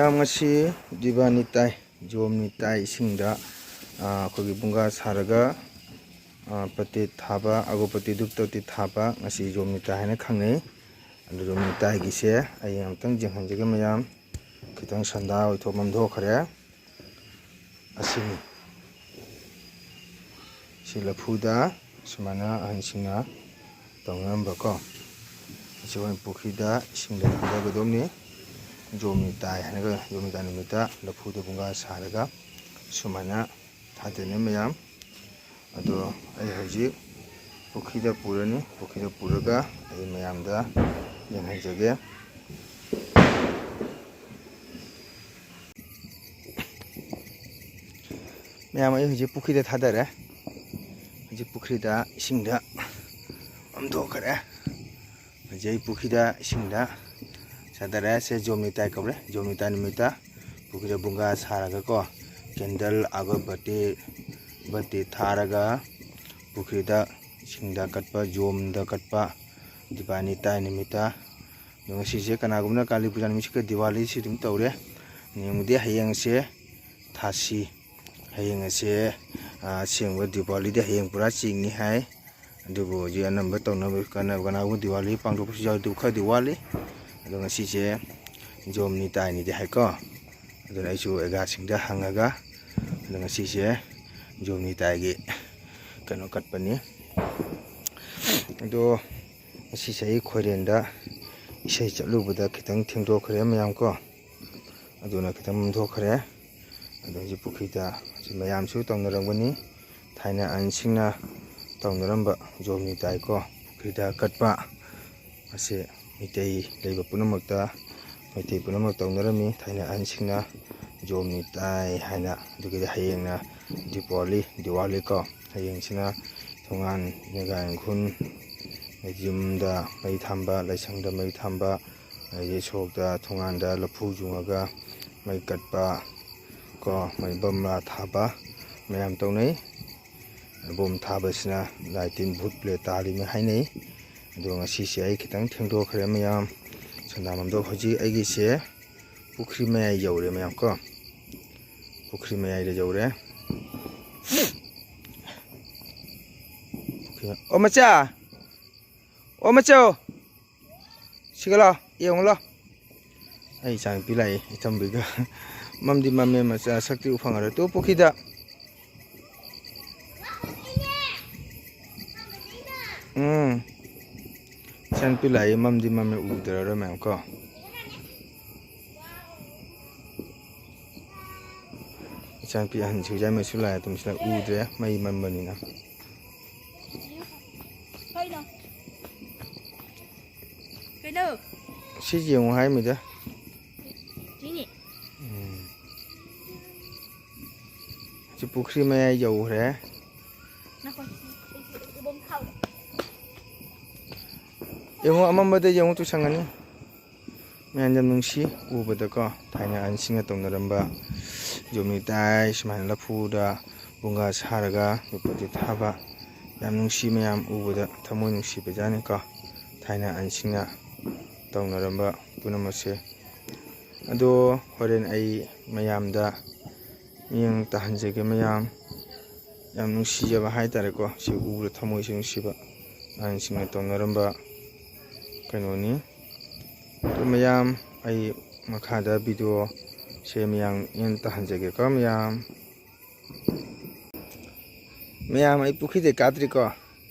ꯃꯌꯥꯝ ꯉꯁꯤ ꯗꯤꯕꯥꯅꯤ ꯇꯥꯏ ꯖꯣꯝꯅꯤ ꯇꯥꯏ ꯏꯁꯤꯡꯗ ꯑꯩꯈꯣꯏꯒꯤ ꯕꯨꯡꯒꯥ ꯁꯥꯔꯒ ꯄꯇꯤ ꯊꯥꯕ ꯑꯒꯣꯄꯇꯤ ꯗꯨꯞꯇꯣꯇꯤ ꯊꯥꯕ ꯉꯁꯤ ꯖꯣꯝꯅꯤ ꯇꯥꯏ ꯍꯥꯏꯅ ꯈꯪꯅꯩ ꯑꯗꯨ ꯖꯣꯝꯅꯤ ꯇꯥꯏꯒꯤꯁꯦ ꯑꯩ ꯑꯃꯨꯛꯇꯪ ꯌꯦꯡꯍꯟꯖꯒꯦ ꯃꯌꯥꯝ ꯈꯤꯇꯪ ꯁꯟꯗꯥ ꯑꯣꯏꯊꯣꯛ ꯃꯝꯊꯣꯛꯈ꯭ꯔꯦ ꯑꯁꯤꯅꯤ ꯁꯤ ꯂꯐꯨꯗ ꯁꯨꯃꯥꯏꯅ ꯑꯍꯟꯁꯤꯡꯅ ꯇꯧꯅꯔꯝꯕꯀꯣ ꯑꯁꯤ ꯑꯩꯈꯣꯏꯅ ꯄꯨꯈ꯭ꯔꯤꯗ ꯏꯁꯤꯡꯗ ꯊꯥꯗꯒꯗꯧꯅꯤ ꯖꯣꯝꯅꯤ ꯇꯥꯏ ꯍꯥꯏꯅꯒ ꯖꯣꯝꯅꯤ ꯇꯥꯏ ꯅꯨꯃꯤꯠꯇ ꯂꯐꯨꯗ ꯕꯨꯡꯒꯥ ꯁꯥꯔꯒ ꯁꯨꯃꯥꯏꯅ ꯊꯥꯗꯣꯏꯅꯤ ꯃꯌꯥꯝ ꯑꯗꯣ ꯑꯩ ꯍꯧꯖꯤꯛ ꯄꯨꯈ꯭ꯔꯤꯗ ꯄꯨꯔꯅꯤ ꯄꯨꯈ꯭ꯔꯤꯗ ꯄꯨꯔꯒ ꯑꯩ ꯃꯌꯥꯝꯗ ꯌꯦꯡꯍꯟꯖꯒꯦ ꯃꯌꯥꯝ ꯑꯩ ꯍꯧꯖꯤꯛ ꯄꯨꯈ꯭ꯔꯤꯗ ꯊꯥꯗꯔꯦ ꯍꯧꯖꯤꯛ ꯄꯨꯈ꯭ꯔꯤꯗ ꯏꯁꯤꯡꯗ ꯑꯣꯟꯊꯣꯛꯈ꯭ꯔꯦ ꯍꯧꯖꯤꯛ ꯑꯩ ꯄꯨꯈ꯭ꯔꯤꯗ ꯏꯁꯤꯡꯗ ꯊꯥꯗꯔꯦ ꯁꯦ ꯖꯣꯝꯅꯤ ꯇꯥꯏ ꯀꯧꯔꯦ ꯖꯣꯝꯅꯤ ꯇꯥꯏ ꯅꯨꯃꯤꯠꯇ ꯄꯨꯈ꯭ꯔꯤꯗ ꯕꯨꯡꯒꯥ ꯁꯥꯔꯒꯀꯣ ꯀꯦꯟꯗꯜ ꯑꯒꯔꯕꯇꯤ ꯕꯇꯤ ꯊꯥꯔꯒ ꯄꯨꯈ꯭ꯔꯤꯗ ꯏꯁꯤꯡꯗ ꯀꯠꯄ ꯖꯣꯝꯗ ꯀꯠꯄ ꯗꯤꯕꯥꯅꯤ ꯇꯥꯏ ꯅꯨꯃꯤꯠꯇ ꯑꯗꯣ ꯉꯁꯤꯁꯦ ꯀꯅꯥꯒꯨꯝꯕꯅ ꯀꯥꯂꯤ ꯄꯨꯖꯥ ꯅꯨꯃꯤꯠꯁꯤꯒ ꯗꯤꯋꯥꯂꯤꯁꯤ ꯑꯗꯨꯝ ꯇꯧꯔꯦ ꯅꯤꯡꯕꯗꯤ ꯍꯌꯦꯡꯁꯦ ꯊꯥꯁꯤ ꯍꯌꯦꯡ ꯑꯁꯦ ꯑꯁꯦꯡꯕ ꯗꯤꯋꯥꯂꯤꯗꯤ ꯍꯌꯦꯡ ꯄꯨꯔꯥ ꯆꯤꯡꯅꯤ ꯍꯥꯏ ꯑꯗꯨꯕꯨ ꯍꯧꯖꯤꯛ ꯑꯅꯝꯕ ꯇꯧꯅꯕ ꯀꯅꯥꯒꯨꯝꯕ ꯗꯤꯋꯥꯂꯤ ꯄꯥꯡꯊꯣꯛꯄꯁꯨ ꯌꯥꯎꯏ ꯑꯗꯨꯕꯨ ꯈꯔꯗꯤ ꯋꯥꯠꯂꯤ ꯑꯗꯣ ꯉꯁꯤꯁꯦ ꯖꯣꯝꯅꯤ ꯇꯥꯏꯅꯤꯗꯤ ꯍꯥꯏꯀꯣ ꯑꯗꯨꯅ ꯑꯩꯁꯨ ꯑꯦꯒꯥꯁꯤꯡꯗ ꯍꯪꯉꯒ ꯑꯗꯣ ꯉꯁꯤꯁꯦ ꯖꯣꯝꯅꯤ ꯇꯥꯏꯒꯤ ꯀꯩꯅꯣ ꯀꯠꯄꯅꯤ ꯑꯗꯣ ꯉꯁꯤꯁꯦ ꯑꯩ ꯈꯣꯏꯔꯦꯟꯗ ꯏꯁꯩ ꯆꯠꯂꯨꯕꯗ ꯈꯤꯇꯪ ꯊꯦꯡꯗꯣꯛꯈ꯭ꯔꯦ ꯃꯌꯥꯝ ꯀꯣ ꯑꯗꯨꯅ ꯈꯤꯇꯪ ꯃꯝꯊꯣꯛꯈ꯭ꯔꯦ ꯑꯗꯣ ꯍꯧꯖꯤꯛ ꯄꯨꯈ꯭ꯔꯤꯗ ꯃꯌꯥꯝꯁꯨ ꯇꯧꯅꯔꯝꯒꯅꯤ ꯊꯥꯏꯅ ꯑꯍꯟꯁꯤꯡꯅ ꯇꯧꯅꯔꯝꯕ ꯖꯣꯝꯅꯤ ꯇꯥꯏꯀꯣ ꯄꯨꯈ꯭ꯔꯤꯗ ꯀꯠꯄ ꯑꯁꯤ ꯃꯩꯇꯩ ꯂꯩꯕ ꯄꯨꯝꯅꯃꯛꯇ ꯃꯩꯇꯩ ꯄꯨꯝꯅꯃꯛ ꯇꯧꯅꯔꯝꯃꯤ ꯊꯥꯏꯅ ꯑꯍꯟꯁꯤꯡꯅ ꯖꯣꯝꯅꯤ ꯇꯥꯏ ꯍꯥꯏꯅ ꯑꯗꯨꯒꯤꯗꯤ ꯍꯌꯦꯡꯅ ꯗꯤꯋꯥꯂꯤ ꯀꯣ ꯍꯌꯦꯡꯁꯤꯅ ꯊꯣꯡꯒꯥꯟ ꯌꯦꯡꯒꯥꯏ ꯌꯨꯝꯗ ꯃꯩ ꯊꯥꯟꯕ ꯂꯥꯏꯁꯪꯗ ꯃꯩ ꯊꯥꯟꯕ ꯑꯗꯒꯤ ꯁꯣꯔꯣꯛꯇ ꯊꯣꯡꯒꯥꯟꯗ ꯂꯐꯨ ꯌꯨꯡꯉꯒ ꯃꯩ ꯀꯠꯄ ꯀꯣ ꯃꯩ ꯕꯝꯃꯔꯥ ꯊꯥꯕ ꯃꯌꯥꯝ ꯇꯧꯅꯩ ꯕꯣꯝ ꯊꯥꯕꯁꯤꯅ ꯂꯥꯏ ꯇꯤꯟ ꯚꯨꯠ ꯄ꯭ꯔꯦꯠ ꯇꯥꯜꯂꯤꯅ ꯍꯥꯏꯅꯩ ꯑꯗꯣ ꯉꯁꯤꯁꯦ ꯑꯩ ꯈꯤꯇꯪ ꯊꯦꯡꯗꯣꯛꯈ꯭ꯔꯦ ꯃꯌꯥꯝ ꯁꯟꯗꯥꯃꯝꯗꯣ ꯍꯧꯖꯤꯛ ꯑꯩꯒꯤꯁꯦ ꯄꯨꯈ꯭ꯔꯤ ꯃꯌꯥꯏ ꯌꯧꯔꯦ ꯃꯌꯥꯝ ꯀꯣ ꯄꯨꯈ꯭ꯔꯤ ꯃꯌꯥꯏꯗ ꯌꯧꯔꯦ ꯑꯣ ꯃꯆꯥ ꯑꯣ ꯃꯆꯧ ꯁꯤꯒ ꯂꯥꯛꯑꯣ ꯌꯦꯡꯉꯨ ꯂꯥꯛꯑꯣ ꯑꯩ ꯏꯆꯥꯅꯨꯄꯤ ꯂꯥꯛꯏ ꯏꯊꯝꯕꯤꯒ ꯃꯝꯗꯤ ꯃꯝꯃꯦ ꯃꯆꯥ ꯁꯛꯇꯤ ꯐꯪꯉꯔꯣꯏ ꯇꯣ ꯄꯨꯈ꯭ꯔꯤꯗ ꯏꯆꯥꯅꯨꯄꯤ ꯂꯥꯛꯏ ꯃꯝꯗꯤ ꯃꯝꯃꯦ ꯎꯗꯔꯔꯣꯏ ꯃꯌꯥꯝ ꯀꯣ ꯏꯆꯥꯅꯨꯄꯤ ꯑꯍꯟꯁꯨ ꯌꯥꯏꯃꯁꯨ ꯂꯥꯛꯑꯦ ꯑꯗꯨꯝ ꯁꯤꯗ ꯎꯗ꯭ꯔꯦ ꯃꯩ ꯃꯝꯕꯅꯤꯅ ꯁꯤ ꯌꯦꯡꯉꯨ ꯍꯥꯏꯃꯤꯗ ꯁꯤ ꯄꯨꯈ꯭ꯔꯤ ꯃꯌꯥꯏ ꯌꯧꯈ꯭ꯔꯦ ꯌꯦꯡꯉꯨ ꯑꯃꯝꯕꯗ ꯌꯦꯡꯉꯨ ꯇꯨꯁꯪꯒꯅꯤ ꯃꯌꯥꯝ ꯌꯥꯝ ꯅꯨꯡꯁꯤ ꯎꯕꯗꯀꯣ ꯊꯥꯏꯅ ꯑꯍꯟꯁꯤꯡꯅ ꯇꯧꯅꯔꯝꯕ ꯖꯣꯝꯅꯤ ꯇꯥꯏ ꯁꯨꯃꯥꯏꯅ ꯂꯐꯨꯗ ꯕꯨꯡꯒꯥ ꯁꯥꯔꯒ ꯌꯣꯠꯄꯇꯤ ꯊꯥꯕ ꯌꯥꯝ ꯅꯨꯡꯁꯤ ꯃꯌꯥꯝ ꯎꯕꯗ ꯊꯃꯣꯏ ꯅꯨꯡꯁꯤꯕꯖꯥꯠꯅꯤꯀꯣ ꯊꯥꯏꯅ ꯑꯍꯟꯁꯤꯡꯅ ꯇꯧꯅꯔꯝꯕ ꯄꯨꯝꯅꯃꯛꯁꯦ ꯑꯗꯣ ꯍꯣꯔꯦꯟ ꯑꯩ ꯃꯌꯥꯝꯗ ꯃꯤꯠꯌꯦꯡ ꯇꯥꯍꯟꯖꯒꯦ ꯃꯌꯥꯝ ꯌꯥꯝ ꯅꯨꯡꯁꯤꯖꯕ ꯍꯥꯏꯇꯥꯔꯦꯀꯣ ꯁꯤ ꯎꯕꯗ ꯊꯃꯣꯏꯁꯤ ꯅꯨꯡꯁꯤꯕ ꯑꯍꯟꯁꯤꯡꯅ ꯇꯧꯅꯔꯝꯕ ꯀꯩꯅꯣꯅꯤ ꯑꯗꯨ ꯃꯌꯥꯝ ꯑꯩ ꯃꯈꯥꯗ ꯚꯤꯗꯤꯑꯣ ꯁꯦ ꯃꯌꯥꯝ ꯌꯦꯡ ꯇꯥꯍꯟꯖꯒꯦꯀꯣ ꯃꯌꯥꯝ ꯑꯩ ꯄꯨꯈ꯭ꯔꯤꯗꯩ ꯀꯥꯗ꯭ꯔꯤꯀꯣ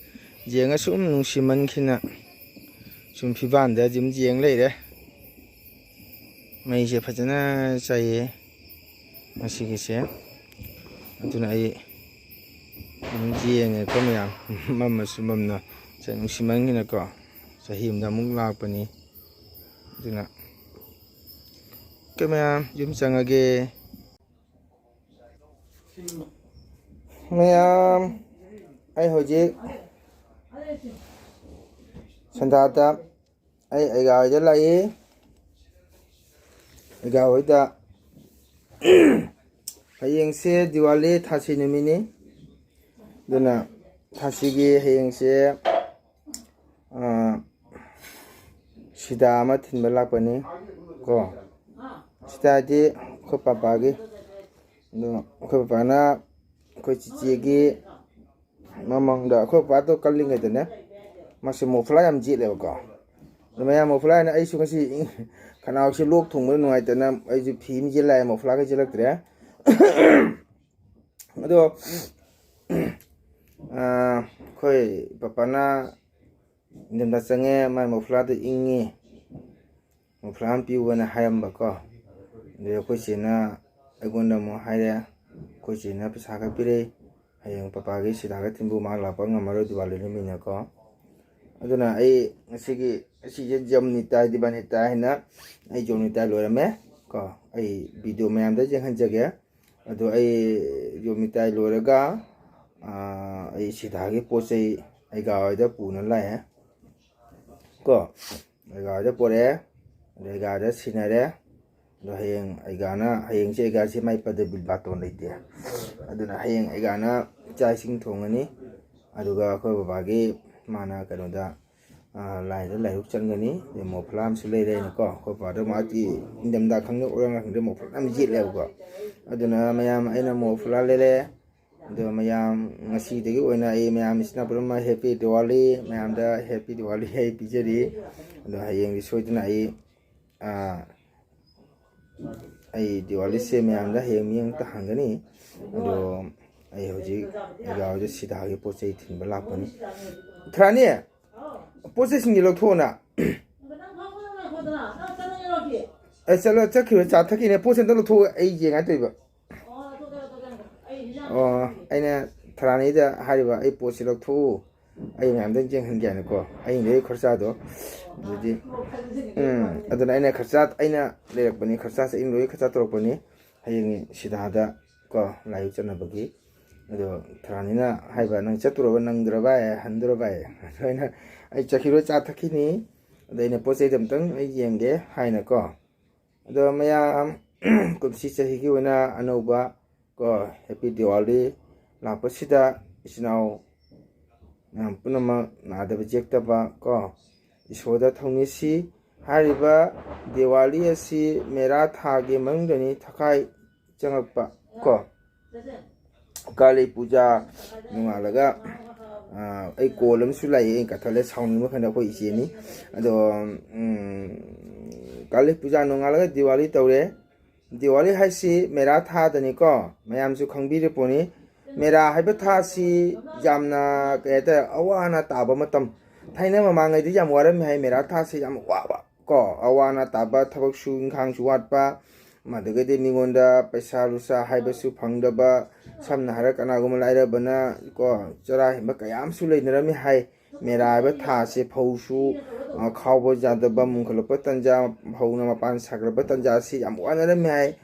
ꯌꯦꯡꯉ ꯁꯨꯝ ꯅꯨꯡꯁꯤꯃꯟꯈꯤꯅ ꯁꯨꯝ ꯐꯤꯕꯥꯟꯗ ꯑꯗꯨꯝ ꯌꯦꯡ ꯂꯩꯔꯦ ꯃꯩꯁꯦ ꯐꯖꯅ ꯆꯥꯏꯌꯦ ꯉꯁꯤꯒꯤꯁꯦ ꯑꯗꯨꯅ ꯑꯩ ꯑꯗꯨꯝ ꯌꯦꯡꯉꯦꯀꯣ ꯃꯌꯥꯝ ꯃꯝꯃꯁꯨ ꯃꯝꯅ ꯅꯨꯡꯁꯤꯃꯟꯈꯤꯅꯀꯣ ꯆꯍꯤ ꯑꯃꯗ ꯑꯃꯨꯛ ꯂꯥꯛꯄꯅꯤ ꯑꯗꯨꯅ ꯃꯌꯥꯝ ꯌꯨꯝ ꯆꯪꯉꯒꯦ ꯃꯌꯥꯝ ꯑꯩ ꯍꯧꯖꯤꯛ ꯁꯟꯗꯥꯗ ꯑꯩ ꯑꯩꯒꯥ ꯍꯣꯏꯗ ꯂꯥꯛꯏ ꯑꯩꯒꯥ ꯍꯣꯏꯗ ꯍꯌꯦꯡꯁꯦ ꯗꯤꯋꯥꯂꯤ ꯊꯥꯁꯤ ꯅꯨꯃꯤꯠꯅꯤ ꯑꯗꯨꯅ ꯊꯥꯁꯤꯒꯤ ꯍꯌꯦꯡꯁꯦ ꯁꯤꯗꯥ ꯑꯃ ꯊꯤꯟꯕ ꯂꯥꯛꯄꯅꯤ ꯀꯣ ꯁꯤꯗꯗꯤ ꯑꯩꯈꯣꯏ ꯄꯄꯥꯒꯤ ꯑꯗꯣ ꯑꯩꯈꯣꯏ ꯄꯄꯥꯅ ꯑꯩꯈꯣꯏ ꯆꯤꯆꯦꯒꯤ ꯃꯃꯥꯡꯗ ꯑꯩꯈꯣꯏ ꯄꯄꯥꯗꯣ ꯀꯜꯂꯤꯉꯩꯗꯅꯦ ꯃꯥꯁꯤ ꯃꯣꯐ꯭ꯂꯥ ꯌꯥꯝ ꯖꯦꯠꯂꯦꯕꯀꯣ ꯑꯗꯣ ꯃꯌꯥꯝ ꯃꯣꯐ꯭ꯂꯥ ꯍꯥꯏꯅ ꯑꯩꯁꯨ ꯉꯁꯤ ꯈꯅꯥꯎꯁꯤ ꯂꯣꯛ ꯊꯨꯡꯕꯗ ꯅꯨꯡꯉꯥꯏꯇꯅ ꯑꯩꯁꯨ ꯐꯤ ꯑꯃ ꯖꯦꯠꯂꯛꯑꯦ ꯃꯣꯐ꯭ꯂꯥꯒ ꯖꯦꯠꯂꯛꯇ꯭ꯔꯦ ꯑꯗꯣ ꯑꯩꯈꯣꯏ ꯄꯄꯥꯅ ꯏꯪꯊꯝꯊꯥ ꯆꯪꯉꯦ ꯃꯥꯏ ꯃꯣꯐ꯭ꯂꯥꯗꯣ ꯏꯪꯉꯤ ꯃꯣꯐ꯭ꯂꯥ ꯑꯃ ꯄꯤꯌꯨꯅ ꯍꯥꯏꯔꯝꯕꯀꯣ ꯑꯗꯩ ꯑꯩꯈꯣꯏ ꯆꯦꯅ ꯑꯩꯉꯣꯟꯗ ꯑꯃꯨꯛ ꯍꯥꯏꯔꯦ ꯑꯩꯈꯣꯏ ꯆꯦꯅ ꯄꯩꯁꯥ ꯈꯔ ꯄꯤꯔꯛꯏ ꯍꯌꯦꯡ ꯄꯄꯥꯒꯤ ꯁꯤꯗꯥꯒ ꯊꯤꯟꯕꯨ ꯃꯥ ꯂꯥꯛꯄ ꯉꯝꯃꯔꯣꯏ ꯗꯤꯋꯥꯂꯤ ꯅꯨꯃꯤꯠꯅꯀꯣ ꯑꯗꯨꯅ ꯑꯩ ꯉꯁꯤꯒꯤ ꯑꯁꯤꯁꯦ ꯖꯝꯅꯤꯇꯥ ꯗꯤꯕꯥꯅꯤꯇꯥ ꯍꯥꯏꯅ ꯑꯩ ꯖꯣꯝꯅꯤꯇꯥ ꯂꯣꯏꯔꯝꯃꯦ ꯀꯣ ꯑꯩ ꯚꯤꯗꯤꯑꯣ ꯃꯌꯥꯝꯗ ꯌꯦꯡꯍꯟꯖꯒꯦ ꯑꯗꯣ ꯑꯩ ꯖꯣꯝꯅꯤꯇꯥ ꯂꯣꯏꯔꯒ ꯑꯩ ꯁꯤꯗꯥꯒꯤ ꯄꯣꯠ ꯆꯩ ꯑꯩꯒꯥ ꯍꯣꯏꯗ ꯄꯨꯅ ꯂꯥꯛꯑꯦ ꯀꯣ ꯑꯩꯒꯥ ꯍꯣꯏꯗ ꯄꯣꯔꯛꯑꯦ ꯑꯗꯣ ꯑꯩꯒꯥꯗ ꯁꯤꯟꯅꯔꯦ ꯑꯗꯣ ꯍꯌꯦꯡ ꯍꯌꯦꯡꯁꯦ ꯑꯩꯒꯥꯁꯦ ꯃꯥꯏ ꯄꯗꯕꯤ ꯕꯥꯇꯣꯟ ꯂꯩꯇꯦ ꯑꯗꯨꯅ ꯍꯌꯦꯡ ꯑꯩꯒꯥꯅ ꯆꯥꯛ ꯏꯁꯤꯡ ꯊꯣꯡꯒꯅꯤ ꯑꯗꯨꯒ ꯑꯩꯈꯣꯏ ꯕꯕꯥꯒꯤ ꯃꯥꯅ ꯀꯩꯅꯣꯗ ꯂꯥꯏꯗ ꯂꯥꯏꯔꯨꯛ ꯆꯟꯒꯅꯤ ꯑꯗꯩ ꯃꯣꯐ꯭ꯂꯥ ꯑꯃꯁꯨ ꯂꯩꯔꯦꯅꯀꯣ ꯑꯩꯈꯣꯏ ꯕꯕꯥꯗꯣ ꯃꯥꯗꯤ ꯏꯪꯊꯝꯊꯥ ꯈꯪꯗꯦ ꯑꯣꯏꯔꯝꯒ ꯈꯪꯗꯦ ꯃꯣꯐ꯭ꯂꯥ ꯌꯥꯝ ꯌꯦꯠꯂꯦꯕꯀꯣ ꯑꯗꯨꯅ ꯃꯌꯥꯝ ꯑꯩꯅ ꯃꯣꯐ꯭ꯂꯥ ꯂꯩꯔꯛꯑꯦ ꯑꯗꯣ ꯃꯌꯥꯝ ꯉꯁꯤꯗꯒꯤ ꯑꯣꯏꯅ ꯑꯩ ꯃꯌꯥꯝꯁꯤꯅ ꯄꯨꯝꯅꯃꯛ ꯍꯦꯄꯤ ꯗꯤꯋꯥꯂꯤ ꯃꯌꯥꯝꯗ ꯍꯦꯄꯤ ꯗꯤꯋꯥꯂꯤ ꯑꯩ ꯄꯤꯖꯔꯤ ꯑꯗꯣ ꯍꯌꯦꯡꯗꯤ ꯁꯣꯏꯗꯅ ꯑꯩ ꯗꯤꯋꯥꯂꯤꯁꯦ ꯃꯌꯥꯝꯗ ꯍꯌꯦꯡ ꯃꯤꯠꯌꯦꯡ ꯇꯥꯍꯟꯒꯅꯤ ꯑꯗꯣ ꯑꯩ ꯍꯧꯖꯤꯛ ꯑꯩꯒꯥ ꯁꯤꯗꯥꯒꯤ ꯄꯣꯠ ꯆꯩ ꯊꯤꯟꯕ ꯂꯥꯛꯄꯅꯤ ꯊ꯭ꯔꯥꯅꯤ ꯄꯣꯠ ꯆꯩꯁꯤꯡꯁꯦ ꯂꯧꯊꯣꯛꯑꯣꯅ ꯑꯩ ꯆꯠꯈꯤꯕ ꯆꯥ ꯊꯛꯈꯤꯅꯦ ꯄꯣꯠꯁꯦ ꯑꯝꯇ ꯂꯧꯊꯣꯛꯑ ꯑꯩ ꯌꯦꯡꯉꯥꯏ ꯇꯧꯏꯕ ꯑꯣ ꯑꯩꯅ ꯊꯔꯥꯅꯤꯗ ꯍꯥꯏꯔꯤꯕ ꯑꯩ ꯄꯣꯠꯁꯤ ꯂꯧꯊꯣꯛꯎ ꯑꯩ ꯃꯌꯥꯝꯗ ꯌꯦꯡꯍꯟꯒꯦ ꯍꯥꯏꯅꯀꯣ ꯑꯩꯅ ꯈꯣꯔꯁꯥꯗꯣ ꯑꯗꯨꯗꯤ ꯑꯗꯨꯅ ꯑꯩꯅ ꯂꯩꯔꯛꯄꯅꯤ ꯈꯔꯆꯥꯁꯦ ꯑꯩꯅ ꯂꯣꯏ ꯈꯔꯆꯥ ꯇꯧꯔꯛꯄꯅꯤ ꯍꯌꯦꯡ ꯁꯤꯗꯥꯗ ꯀꯣ ꯂꯥꯏ ꯆꯠꯅꯕꯒꯤ ꯑꯗꯣ ꯊꯔꯥꯅꯤꯅ ꯍꯥꯏꯕ ꯅꯪ ꯆꯠꯇꯨꯔꯕ ꯅꯪꯗ꯭ꯔꯕ ꯍꯟꯗꯨꯔꯕ ꯑꯗꯣ ꯑꯩ ꯆꯠꯈꯤꯔꯣꯏ ꯆꯥ ꯊꯛꯈꯤꯅꯤ ꯑꯗꯣ ꯑꯩꯅ ꯄꯣꯠ ꯆꯩꯗꯣ ꯑꯝꯇꯪ ꯑꯩ ꯌꯦꯡꯒꯦ ꯍꯥꯏꯅꯀꯣ ꯑꯗꯣ ꯃꯌꯥꯝ ꯀꯨꯝꯁꯤ ꯆꯍꯤꯒꯤ ꯑꯣꯏꯅ ꯑꯅꯧꯕ ꯀꯣ ꯍꯦꯄꯤ ꯗꯤꯋꯥꯂꯤ ꯂꯥꯛꯄꯁꯤꯗ ꯏꯆꯤꯟ ꯏꯅꯥꯎ ꯃꯌꯥꯝ ꯄꯨꯝꯅꯃꯛ ꯅꯥꯗꯕ ꯌꯦꯛꯇꯕ ꯀꯣ ꯏꯁꯣꯔꯗ ꯊꯧꯅꯤꯁꯤ ꯍꯥꯏꯔꯤꯕ ꯗꯤꯋꯥꯂꯤ ꯑꯁꯤ ꯃꯦꯔꯥ ꯊꯥꯒꯤ ꯃꯅꯨꯡꯗꯅꯤ ꯊꯈꯥꯏ ꯆꯪꯉꯛꯄ ꯀꯣ ꯀꯥꯂꯤ ꯄꯨꯖꯥ ꯅꯣꯡꯉꯥꯜꯂꯒ ꯑꯩ ꯀꯣꯜ ꯑꯃꯁꯨ ꯂꯥꯛꯑꯦ ꯑꯩ ꯀꯠꯊꯠꯂꯦ ꯁꯥꯎꯅꯤꯡꯕ ꯈꯟꯗ ꯑꯩꯈꯣꯏ ꯏꯆꯦꯅꯤ ꯑꯗꯣ ꯀꯥꯂꯤ ꯄꯨꯖꯥ ꯅꯣꯡꯉꯥꯜꯂꯒ ꯗꯤꯋꯥꯂꯤ ꯇꯧꯔꯦ ꯗꯤꯋꯥꯂꯤ ꯍꯥꯏꯁꯤ ꯃꯦꯔꯥ ꯊꯥꯗꯅꯤꯀꯣ ꯃꯌꯥꯝꯁꯨ ꯈꯪꯕꯤꯔꯤꯄꯣꯠꯅꯤ ꯃꯦꯔꯥ ꯍꯥꯏꯕ ꯊꯥꯁꯤ ꯌꯥꯝꯅ ꯀꯩ ꯍꯥꯏꯇꯥꯔꯦ ꯑꯋꯥ ꯑꯅꯥ ꯇꯥꯕ ꯃꯇꯝ ꯊꯥꯏꯅ ꯃꯃꯥꯡꯉꯩꯗꯤ ꯌꯥꯝ ꯋꯥꯔꯝꯃꯤ ꯍꯥꯏ ꯃꯦꯔꯥ ꯊꯥꯁꯤ ꯌꯥꯝ ꯋꯥꯕ ꯀꯣ ꯑꯋꯥ ꯑꯅꯥ ꯇꯥꯕ ꯊꯕꯛꯁꯨ ꯏꯪꯈꯥꯡꯁꯨ ꯋꯥꯠꯄ ꯑꯗꯨꯗꯒꯤꯗꯤ ꯃꯤꯉꯣꯟꯗ ꯄꯩꯁꯥ ꯂꯨꯁꯥ ꯍꯥꯏꯕꯁꯨ ꯐꯪꯗꯕ ꯁꯝꯅ ꯍꯥꯏꯔ ꯀꯅꯥꯒꯨꯝꯕ ꯂꯥꯏꯔꯕꯅ ꯀꯣ ꯆꯔꯥ ꯍꯦꯟꯕ ꯀꯌꯥ ꯑꯃꯁꯨ ꯂꯩꯅꯔꯝꯃꯤ ꯍꯥꯏ ꯃꯦꯔꯥ ꯍꯥꯏꯕ ꯊꯥꯁꯦ ꯐꯧꯁꯨ ꯈꯥꯎꯕ ꯌꯥꯗꯕ ꯃꯨꯟꯈꯠꯂꯛꯄ ꯇꯟꯖꯥ ꯐꯧꯅ ꯃꯄꯥꯟ ꯁꯥꯒꯠꯂꯛꯄ ꯇꯟꯖꯥꯁꯤ ꯌꯥꯝ ꯋꯥꯅꯔꯝꯃꯤ ꯍꯥꯏ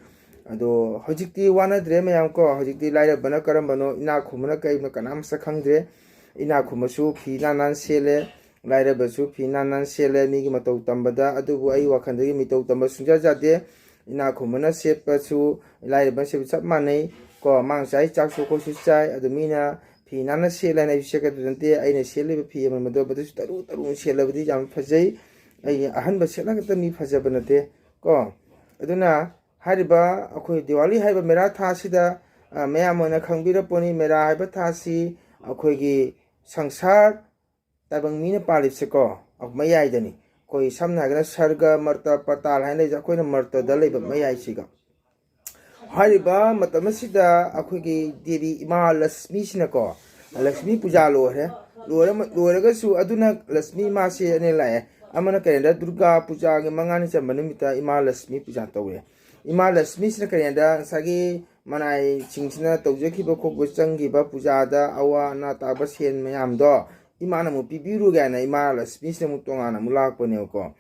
ꯑꯗꯣ ꯍꯧꯖꯤꯛꯇꯤ ꯋꯥꯅꯗ꯭ꯔꯦ ꯃꯌꯥꯝ ꯀꯣ ꯍꯧꯖꯤꯛꯇꯤ ꯂꯥꯏꯔꯕꯅ ꯀꯔꯝꯕꯅꯣ ꯏꯅꯥꯛ ꯈꯨꯟꯕꯅ ꯀꯔꯤꯅꯣ ꯀꯅꯥ ꯃꯁꯛ ꯈꯪꯗ꯭ꯔꯦ ꯏꯅꯥꯛ ꯈꯨꯟꯕꯁꯨ ꯐꯤ ꯅꯥꯟ ꯅꯥꯟ ꯁꯦꯠꯂꯦ ꯂꯥꯏꯔꯕꯁꯨ ꯐꯤ ꯅꯥꯟ ꯅꯥꯟ ꯁꯦꯠꯂꯦ ꯃꯤꯒꯤ ꯃꯇꯧ ꯇꯝꯕꯗ ꯑꯗꯨꯕꯨ ꯑꯩ ꯋꯥꯈꯜꯗꯒꯤ ꯃꯤꯇꯧ ꯇꯝꯕ ꯁꯨꯡꯖꯥ ꯌꯥꯗꯦ ꯏꯅꯥꯛ ꯈꯨꯟꯕꯅ ꯁꯦꯠꯄꯁꯨ ꯂꯥꯏꯔꯕꯅ ꯁꯦꯠꯄ ꯆꯞ ꯃꯥꯟꯅꯩ ꯀꯣ ꯃꯥꯡ ꯆꯥꯏ ꯆꯥꯛꯁꯨ ꯑꯩꯈꯣꯏꯁꯨ ꯆꯥꯏ ꯑꯗꯨ ꯃꯤꯅ ꯐꯤ ꯅꯥꯟꯅ ꯁꯦꯠꯂꯦꯅ ꯑꯩꯁꯨ ꯁꯦꯠꯀꯗꯕ ꯅꯠꯇꯦ ꯑꯩꯅ ꯁꯦꯠꯂꯤꯕ ꯐꯤ ꯑꯃꯗꯣ ꯃꯗꯨꯁꯨ ꯇꯔꯨ ꯇꯔꯨ ꯁꯦꯠꯂꯕꯗꯤ ꯌꯥꯝ ꯐꯖꯩ ꯑꯩꯒꯤ ꯑꯍꯟꯕ ꯁꯦꯠꯂꯒꯇ ꯃꯤ ꯐꯖꯕ ꯅꯠꯇꯦ ꯀꯣ ꯑꯗꯨꯅ ꯍꯥꯏꯔꯤꯕ ꯑꯩꯈꯣꯏ ꯗꯤꯋꯥꯂꯤ ꯍꯥꯏꯕ ꯃꯦꯔꯥ ꯊꯥꯁꯤꯗ ꯃꯌꯥꯝ ꯑꯣꯏꯅ ꯈꯪꯕꯤꯔꯛꯄꯅꯤ ꯃꯦꯔꯥ ꯍꯥꯏꯕ ꯊꯥꯁꯤ ꯑꯩꯈꯣꯏꯒꯤ ꯁꯪꯁꯥꯔ ꯇꯥꯏꯕꯪ ꯃꯤꯅ ꯄꯥꯜꯂꯤꯕꯁꯦꯀꯣ ꯃꯌꯥꯏꯗꯅꯤ ꯑꯩꯈꯣꯏ ꯁꯝꯅ ꯍꯥꯏꯔꯒꯅ ꯁꯔꯒ ꯃꯔꯇ ꯄꯇꯥꯜ ꯍꯥꯏꯅ ꯂꯩꯁꯦ ꯑꯩꯈꯣꯏꯅ ꯃꯔꯇꯗ ꯂꯩꯕ ꯃꯌꯥꯏꯁꯤꯒ ꯍꯥꯏꯔꯤꯕ ꯃꯇꯝ ꯑꯁꯤꯗ ꯑꯩꯈꯣꯏꯒꯤ ꯗꯦꯕꯤ ꯏꯃꯥ ꯂꯛꯁꯃꯤꯁꯤꯅꯀꯣ ꯂꯛꯁꯃꯤ ꯄꯨꯖꯥ ꯂꯣꯏꯔꯒꯁꯨ ꯑꯗꯨꯅ ꯂꯛꯁꯃꯤ ꯏꯃꯥꯁꯦ ꯑꯅꯤ ꯂꯥꯛꯑꯦ ꯑꯃꯅ ꯀꯔꯤꯗ ꯗꯨꯔꯒꯥ ꯄꯨꯖꯥꯒꯤ 5ꯅꯤ ꯆꯟꯕ ꯅꯨꯃꯤꯠꯇ ꯏꯃꯥ ꯂꯛꯁꯃꯤ ꯄꯨꯖꯥ ꯇꯧꯋꯦ ꯏꯃꯥ ꯂꯛꯁꯃꯤꯁꯤꯅ ꯀꯔꯤꯗ ꯉꯁꯥꯏꯒꯤ ꯃꯅꯥꯏꯁꯤꯡꯁꯤꯅ ꯇꯧꯖꯈꯤꯕ ꯈꯣꯠꯄ ꯆꯪꯈꯤꯕ ꯄꯨꯖꯥꯗ ꯑꯋꯥ ꯑꯅꯥ ꯇꯥꯕ ꯁꯦꯟ ꯃꯌꯥꯝꯗꯣ ꯏꯃꯥꯅ ꯑꯃꯨꯛ ꯄꯤꯕꯤꯔꯨ ꯀꯥꯏꯅ ꯏꯃꯥ ꯂꯛꯁꯃꯤꯁꯤꯅ ꯑꯃꯨꯛ ꯇꯣꯉꯥꯟꯅ ꯑꯃꯨꯛ ꯂꯥꯛꯄꯅꯦꯕꯀோ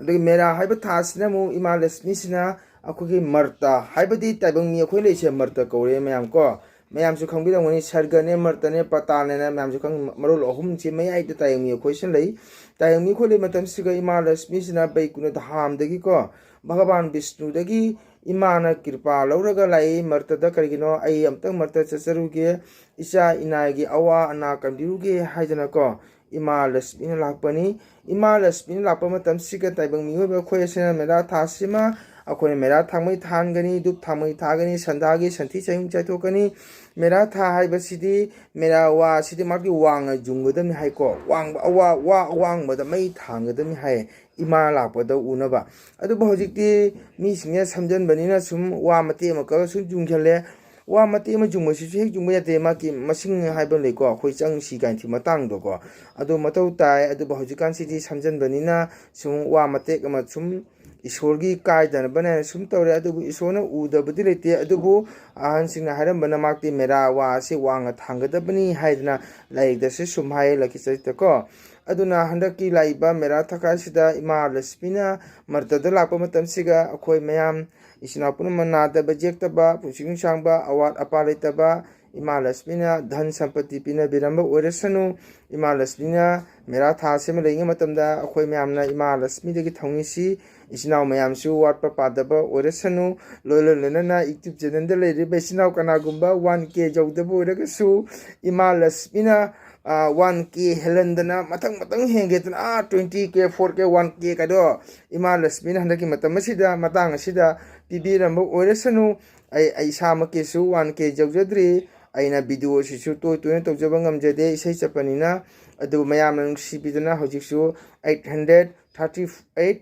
ꯑꯗꯨꯒꯤ ꯃꯦꯔꯥ ꯍꯥꯏꯕ ꯊꯥꯁꯤꯅ ꯑꯃꯨꯛ ꯏꯃꯥ ꯂꯛꯁꯃꯤꯁꯤꯅ ꯑꯩꯈꯣꯏꯒꯤ ꯃꯔꯇ ꯍꯥꯏꯕꯗꯤ ꯇꯥꯏꯕꯪ ꯃꯤ ꯑꯩꯈꯣꯏ ꯂꯩꯁꯦ ꯃꯔꯇ ꯀꯧꯔꯦ ꯃꯌꯥꯝ ꯀꯣ ꯃꯌꯥꯝꯁꯨ ꯈꯪꯕꯤꯔꯝꯒꯅꯤ ꯁꯔꯒꯅꯦ ꯃꯔꯇꯅꯦ ꯄꯇꯥꯜꯅꯦꯅ ꯃꯌꯥꯝꯁꯨ ꯃꯔꯣꯜ ꯑꯍꯨꯝꯁꯤ ꯃꯌꯥꯏꯗ ꯇꯥꯏꯕꯪ ꯃꯤ ꯑꯩꯈꯣꯏꯁꯤ ꯂꯩ ꯇꯥꯏꯕꯪ ꯃꯤ ꯑꯩꯈꯣꯏ ꯂꯩ ꯃꯇꯝꯁꯤꯒ ꯏꯃꯥ ꯂꯛꯁꯃꯤꯁꯤꯅ ꯕꯩꯀꯨꯅ ꯙꯥꯝꯗꯒꯤꯀꯣ ꯚꯒꯋꯥꯟ ꯕꯤꯁꯅꯨꯗꯒꯤ ꯏꯃꯥꯅ ꯀ꯭ꯔꯤꯄꯥ ꯂꯧꯔꯒ ꯂꯥꯛꯏ ꯃꯔꯇꯗ ꯀꯔꯤꯒꯤꯅꯣ ꯑꯩ ꯑꯝꯇꯪ ꯃꯔꯇ ꯆꯠꯆꯔꯨꯒꯦ ꯏꯆꯥ ꯏꯅꯥꯒꯤ ꯑꯋꯥ ꯑꯅꯥ ꯀꯟꯕꯤꯔꯨꯒꯦ ꯍꯥꯏꯗꯅꯀꯣ ꯏꯃꯥ ꯂꯛꯁꯃꯤꯅ ꯂꯥꯛꯄꯅꯤ ꯏꯃꯥ ꯂꯛꯁꯃꯤꯅ ꯂꯥꯛꯄ ꯃꯇꯝꯁꯤꯒ ꯇꯥꯏꯕꯪ ꯃꯤꯑꯣꯏꯕ ꯑꯩꯈꯣꯏ ꯑꯁꯤꯅ ꯃꯦꯔꯥ ꯊꯥꯁꯤꯃ ꯑꯩꯈꯣꯏꯅ ꯃꯦꯔꯥ ꯊꯥꯡꯃꯩ ꯊꯥꯟꯒꯅꯤ, ꯙꯨꯞ ꯊꯥꯡꯃꯩ ꯊꯥꯒꯅꯤ, ꯁꯟꯊꯥꯒꯤ ꯁꯟꯊꯤ ꯆꯌꯨꯡ ꯆꯥꯏꯊꯣꯛꯀꯅꯤ. ꯃꯦꯔꯥ ꯊꯥ ꯍꯥꯏꯕꯁꯤꯗꯤ ꯃꯦꯔꯥ ꯋꯥ ꯑꯁꯤꯗꯤ ꯃꯥꯒꯤ ꯋꯥꯡꯅ ꯌꯨꯡꯒꯗꯕꯅꯤ ꯍꯥꯏꯀꯣ. ꯋꯥꯡꯕ ꯋꯥ ꯑꯋꯥꯡꯕꯗ ꯃꯩ ꯊꯥꯡꯒꯗꯕꯅꯤ ꯍꯥꯏ ꯏꯃꯥ ꯂꯥꯛꯄꯗ ꯎꯅꯕ. ꯑꯗꯨꯕꯨ ꯍꯧꯖꯤꯛꯇꯤ ꯃꯤꯁꯤꯡꯁꯦ ꯁꯝꯖꯟꯕꯅꯤꯅ ꯁꯨꯝ ꯋꯥ ꯃꯇꯦꯛ ꯑꯃ ꯀꯛꯑꯒ ꯁꯨꯝ ꯌꯨꯡꯁꯜꯂꯦ. ꯋꯥ ꯃꯇꯦꯛ ꯑꯃ ꯌꯨꯡꯕꯁꯤꯁꯨ ꯍꯦꯛ ꯌꯨꯡꯕ ꯌꯥꯗꯦ. ꯃꯥꯒꯤ ꯃꯁꯤꯡ ꯍꯥꯏꯕ ꯂꯩꯀꯣ, ꯑꯩꯈꯣꯏ ꯆꯪꯁꯤ ꯀꯥꯏꯅ ꯃꯇꯥꯡꯗꯣꯀꯣ. ꯑꯗꯨ ꯃꯊꯧ ꯇꯥꯏ. ꯑꯗꯨꯕꯨ ꯍꯧꯖꯤꯛꯀꯥꯟꯁꯤꯗꯤ ꯁꯝꯖꯟꯕꯅꯤꯅ ꯁꯨꯝ ꯋꯥ ꯃꯇꯦꯛ ꯑꯃ ꯁꯨم ꯏꯁꯣꯔꯒꯤ ꯀꯥꯏꯗꯅꯕꯅꯦ ꯁꯨꯝ ꯇꯧꯔꯦ. ꯑꯗꯨꯕꯨ ꯏꯁꯣꯔꯅ ꯎꯗꯕꯗꯤ ꯂꯩꯇꯦ. ꯑꯗꯨꯕꯨ ꯑꯍꯟꯁꯤꯡꯅ ꯍꯥꯏꯔꯝꯕꯅ ꯃꯥꯛꯇꯤ ꯃꯦꯔꯥ ꯋꯥ ꯑꯁꯤ ꯋꯥꯡꯅ ꯊꯥꯡꯒꯗꯕꯅꯤ ꯍꯥꯏꯗꯅ ꯂꯥꯏꯔꯤꯛꯇꯁꯨ ꯁꯨꯝ ꯍꯥꯏ, ꯂꯥꯏꯀꯤꯆꯔꯤꯇꯀꯣ. ꯑꯗꯨꯅ ꯍꯟꯗꯛꯀꯤ ꯂꯥꯛꯏꯕ ꯃꯦꯔꯥ ꯊꯥꯀꯥꯏꯁꯤꯗ ꯏꯃꯥ ꯂꯛꯁꯃꯤꯅ ꯃꯔꯇꯗ ꯂꯥꯛꯄ ꯃꯇꯝꯁꯤꯒ ꯑꯩꯈꯣꯏ ꯃꯌꯥꯝ ꯏꯆꯤꯟ ꯏꯅꯥꯎ ꯄꯨꯝꯅꯃꯛ ꯅꯥꯗꯕ ꯌꯦꯛꯇꯕ, ꯄꯨꯟꯁꯤ ꯅꯨꯡꯁꯥꯡꯕ, ꯑꯋꯥꯠ ꯑꯄꯥ ꯂꯩꯇꯕ, ꯏꯃꯥ ꯂꯛꯁꯃꯤꯅ ꯙꯟ ꯁꯝꯄꯇꯤ ꯄꯤꯅꯕꯤꯔꯝꯕ ꯑꯣꯏꯔꯁꯅꯨ. ꯏꯃꯥ ꯂꯛꯁꯃꯤꯅ ꯃꯦꯔꯥ ꯊꯥ ꯑꯁꯤꯃ ꯂꯩꯉꯩ ꯃꯇꯝꯗ ꯑꯩꯈꯣꯏ ꯃꯌꯥꯝꯅ ꯏꯃꯥ ꯂꯛꯁꯃꯤꯗꯒꯤ ꯊꯧꯅꯤꯁꯤ. ꯏꯆꯤꯟ ꯏꯅꯥꯎ ꯃꯌꯥꯝꯁꯨ ꯋꯥꯠꯄ ꯄꯥꯗꯕ ꯑꯣꯏꯔꯁꯅꯨ. ꯂꯣꯏꯅꯅ ꯌꯨꯇ꯭ꯌꯨꯕ ꯆꯦꯅꯦꯜꯗ ꯂꯩꯔꯤꯕ ꯏꯆꯤꯟ ꯏꯅꯥꯎ ꯀꯅꯥꯒꯨꯝꯕ 1K ꯌꯧꯗꯕ ꯑꯣꯏꯔꯒꯁꯨ ꯏꯃꯥ ꯂꯛꯁꯃꯤꯅ 1K ꯍꯦꯜꯍꯟꯗꯅ ꯃꯊꯪ ꯍꯦꯟꯒꯦꯗꯅ 20K, 4K, 1K ꯀꯥꯏꯗꯣ ꯏꯃꯥ ꯂꯛꯁꯃꯤꯅ ꯍꯟꯗꯛꯀꯤ ꯃꯇꯥꯡ ꯑꯁꯤꯗ ꯄꯤꯕꯤꯔꯝꯕ ꯑꯣꯏꯔꯁꯅꯨ. ꯑꯩ ꯏꯁꯥꯃꯛꯀꯤꯁꯨ 1K ꯌꯧꯖꯗ꯭ꯔꯤ. ꯑꯩꯅ ꯚꯤꯗꯤꯑꯣꯁꯤꯁꯨ ꯇꯣꯏꯅ ꯇꯧꯖꯕ ꯉꯝꯖꯗꯦ, ꯏꯁꯩ ꯆꯠꯄꯅꯤꯅ. ꯑꯗꯨꯕꯨ ꯃꯌꯥꯝꯅ ꯅꯨꯡꯁꯤꯕꯤꯗꯅ ꯍꯧꯖꯤꯛꯁꯨ 838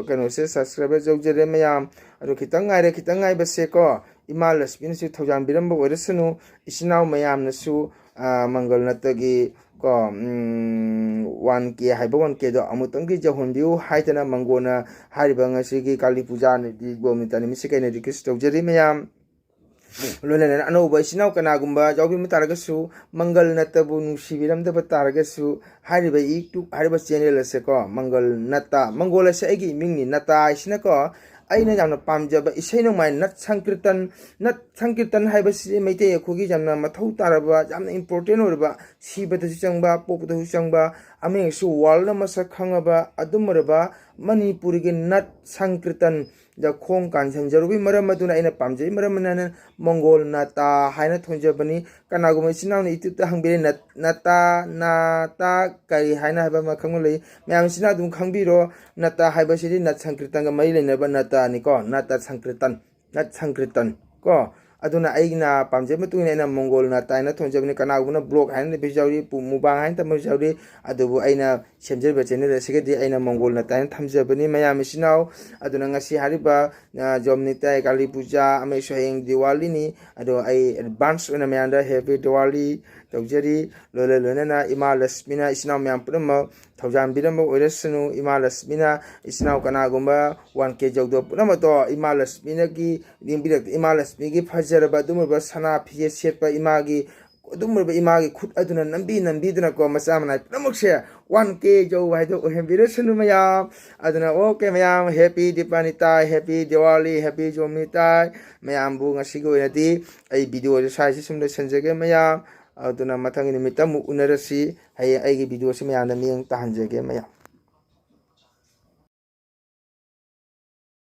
ꯀꯩꯅꯣꯁꯦ ꯁꯕꯁꯀ꯭ꯔꯥꯏꯕꯔ ꯌꯧꯖꯔꯦ ꯃꯌꯥꯝ. ꯑꯗꯨ ꯈꯤꯇꯪ ꯉꯥꯏꯕꯁꯦꯀꯣ. ꯏꯃꯥ ꯂꯛꯁꯃꯤꯅꯁꯨ ꯊꯧꯖꯥꯟꯕꯤꯔꯝꯕ ꯑꯣꯏꯔꯁꯅꯨ. ꯏꯆꯤꯟ ꯏꯅꯥꯎ ꯃꯌꯥꯝꯅꯁꯨ ꯃꯪꯒꯜ ꯅꯠꯇꯒꯤ ꯀꯣ 1K ꯍꯥꯏꯕ 1Kꯗꯣ ꯑꯃꯨꯛꯇꯪꯗꯤ ꯌꯧꯍꯟꯕꯤꯌꯨ ꯍꯥꯏꯗꯅ ꯃꯪꯒꯣꯜꯅ ꯍꯥꯏꯔꯤꯕ ꯉꯁꯤꯒꯤ ꯀꯥꯂꯤ ꯄꯨꯖꯥ ꯒꯣꯃꯤꯇꯥ ꯅꯨꯃꯤꯠꯁꯤ ꯀꯩꯅ ꯔꯤꯀ꯭ꯋꯦꯁ ꯇꯧꯖꯔꯤ ꯃꯌꯥꯝ. ꯂꯣꯏꯅꯅ ꯑꯅꯧꯕ ꯏꯆꯤꯟ ꯏꯅꯥꯎ ꯀꯅꯥꯒꯨꯝꯕ ꯌꯥꯎꯕꯤꯕ ꯇꯥꯔꯒꯁꯨ ꯃꯪꯒꯜ ꯅꯠꯇꯕꯨ ꯅꯨꯡꯁꯤꯕꯤꯔꯝꯗꯕ ꯇꯥꯔꯒꯁꯨ ꯍꯥꯏꯔꯤꯕ ꯌꯨꯇ꯭ꯌꯨꯕ ꯍꯥꯏꯔꯤꯕ ꯆꯦꯅꯦꯜ ꯑꯁꯦꯀꯣ, ꯃꯪꯒꯜ ꯅꯠꯇ, ꯃꯪꯒꯣꯜ ꯑꯁꯦ ꯑꯩꯒꯤ ꯏꯃꯤꯡꯅꯤ. ꯅꯠꯇ ꯍꯥꯏꯁꯤꯅꯀꯣ ꯑꯩꯅ ꯌꯥꯝꯅ ꯄꯥꯝꯖꯕ ꯏꯁꯩ ꯅꯣꯡꯃꯥꯏ ꯅꯠ ꯁꯪꯀꯤꯔꯇꯟ ꯍꯥꯏꯕꯁꯤ ꯃꯩꯇꯩ ꯑꯩꯈꯣꯏꯒꯤ ꯌꯥꯝꯅ ꯃꯊꯧ ꯇꯥꯔꯕ, ꯌꯥꯝꯅ ꯏꯝꯄꯣꯔꯇꯦꯟ ꯑꯣꯏꯔꯕ, ꯁꯤꯕꯗꯁꯨ ꯆꯪꯕ, ꯄꯣꯛꯄꯗꯁꯨ ꯆꯪꯕ, ꯑꯃꯁꯨ ꯋꯥꯔꯜꯗ ꯃꯁꯛ ꯈꯪꯉꯕ ꯑꯗꯨꯝꯕ ꯃꯅꯤꯄꯨꯔꯤꯒꯤ ꯅꯠ ꯁꯪꯀꯤꯔꯇꯟꯗ ꯈꯣꯡ ꯀꯥꯟꯁꯤꯟꯖꯔꯨꯕꯒꯤ ꯃꯔꯝ ꯑꯗꯨꯅ ꯑꯩꯅ ꯄꯥꯝꯖꯩ ꯃꯔꯝ ꯑꯗꯨꯅ ꯃꯪꯒꯣꯜ ꯅꯥꯇꯥ ꯍꯥꯏꯅ ꯊꯣꯟꯖꯕꯅꯤ. ꯀꯅꯥꯒꯨꯝꯕ ꯏꯆꯤꯟ ꯏꯅꯥꯎꯅ ꯌꯨꯇ꯭ꯌꯨꯕꯇ ꯍꯪꯕꯤꯔꯦ ꯅꯥꯇꯥ ꯀꯔꯤ ꯍꯥꯏꯅ ꯍꯥꯏꯕ ꯑꯃ ꯈꯪꯕ ꯂꯩ. ꯃꯌꯥꯝꯁꯤꯅ ꯑꯗꯨꯝ ꯈꯪꯕꯤꯔꯣ. ꯅꯥꯇꯥ ꯍꯥꯏꯕꯁꯤꯗꯤ ꯅꯠ ꯁꯪꯀꯤꯔꯇꯟꯒ ꯃꯔꯤ ꯂꯩꯅꯕ ꯅꯥꯇꯥꯅꯤꯀꯣ. ꯅꯠ ꯁꯪꯀꯤꯔꯇꯟ ꯀꯣ. ꯑꯗꯨꯅ ꯑꯩꯅ ꯄꯥꯝꯖꯕ ꯃꯇꯨꯡ ꯏꯟꯅ ꯑꯩꯅ ꯃꯪꯒꯣꯜ ꯅꯥꯇꯥ ꯍꯥꯏꯅ ꯊꯣꯟꯖꯕꯅꯤ. ꯀꯅꯥꯒꯨꯝꯕꯅ ꯕ꯭ꯂꯣꯛ ꯍꯥꯏꯅ ꯂꯩꯕꯁꯨ ꯌꯥꯎꯔꯤ, ꯃꯨꯕꯥꯡ ꯍꯥꯏꯅ ꯊꯝꯕꯁꯨ ꯌꯥꯎꯔꯤ. ꯑꯗꯨꯕꯨ ꯑꯩꯅ ꯁꯦꯝꯖꯔꯤꯕ ꯆꯦꯅꯦꯜ ꯑꯁꯤꯒꯗꯤ ꯑꯩꯅ ꯃꯪꯒꯣꯜ ꯅꯥꯇꯥ ꯍꯥꯏꯅ ꯊꯝꯖꯕꯅꯤ ꯃꯌꯥꯝ ꯏꯆꯤꯟ ꯏꯅꯥꯎ. ꯑꯗꯨꯅ ꯉꯁꯤ ꯍꯥꯏꯔꯤꯕ ꯖꯣꯝꯅꯤꯇꯥꯏ ꯀꯥꯂꯤ ꯄꯨꯖꯥ ꯑꯃꯁꯨ ꯍꯌꯦꯡ ꯗꯤꯋꯥꯂꯤꯅꯤ. ꯑꯗꯣ ꯑꯩ ꯑꯦꯗꯚꯥꯟꯁ ꯑꯣꯏꯅ ꯃꯌꯥꯝꯗ ꯍꯦꯄꯤ ꯗꯤꯋꯥꯂꯤ ꯇꯧꯖꯔꯤ. ꯂꯣꯏꯅꯅ ꯏꯃꯥ ꯂꯛꯁꯃꯤꯅ ꯏꯆꯤꯟ ꯏꯅꯥꯎ ꯃꯌꯥꯝ ꯄꯨꯝꯅꯃꯛ ꯊꯧꯖꯥꯟꯕꯤꯔꯝꯕ 어렸으누 이마 ꯂꯛꯁꯃꯤꯅ 이스나우 까나고마 완케 저도 뿌나마도 이마 ꯂꯛꯁꯃꯤꯅꯒꯤ 링비럭 이마 ꯂꯛꯁ미ꯒꯤ ꯐꯖꯔꯕ ꯑꯗꯨꯝꯕ ꯁꯅꯥ ꯐꯤꯖꯦꯠ ꯁꯦꯠꯄ 이마ꯒꯤ ꯑꯗꯨꯝꯕ 이마ꯒꯤ ꯈꯨꯠ ꯑꯗꯨꯅ ꯅꯝꯕꯤꯗꯅꯀꯣ ꯃꯆꯥ ꯃꯅꯥꯏ ꯄꯨꯝꯅꯃꯛꯁꯦ 1K ꯌꯧ ꯍꯥꯏꯗꯣ ꯑꯣꯏꯍꯟꯕꯤꯔꯁꯅꯨ ꯃꯌꯥꯝ. ꯑꯗꯨꯅ ꯑꯣꯀꯦ ꯃꯌꯥꯝ ꯍꯦꯄꯤ ꯗꯤꯄꯥꯅꯤꯇꯥꯏ, ꯍꯦꯄꯤ ꯗꯤꯋꯥꯂꯤ, ꯍꯦꯄꯤ ꯖꯣꯝꯅꯤꯇꯥꯏ. ꯃꯌꯥꯝꯕꯨ ꯉꯁꯤꯒꯤ ꯑꯣꯏꯅꯗꯤ ꯑꯩ ꯚꯤꯗꯤꯑꯣꯁꯦ ꯁ꯭ꯋꯥꯏꯁꯤ ꯁꯨꯝ ꯂꯣꯏꯁꯤꯟꯖꯒꯦ ꯃꯌꯥꯝ. ꯑꯗꯨꯅ ꯃꯊꯪꯒꯤ ꯅꯨꯃꯤꯠꯇ ꯑꯃꯨꯛ ꯎꯅꯔꯁꯤ. ꯍꯌꯦꯡ ꯑꯩꯒꯤ ꯚꯤꯗꯤꯑꯣꯁꯤ ꯃꯌꯥꯝꯗ ꯃꯤꯠꯌꯦꯡ ꯇꯥꯍꯟꯖꯒꯦ ꯃꯌꯥꯝ.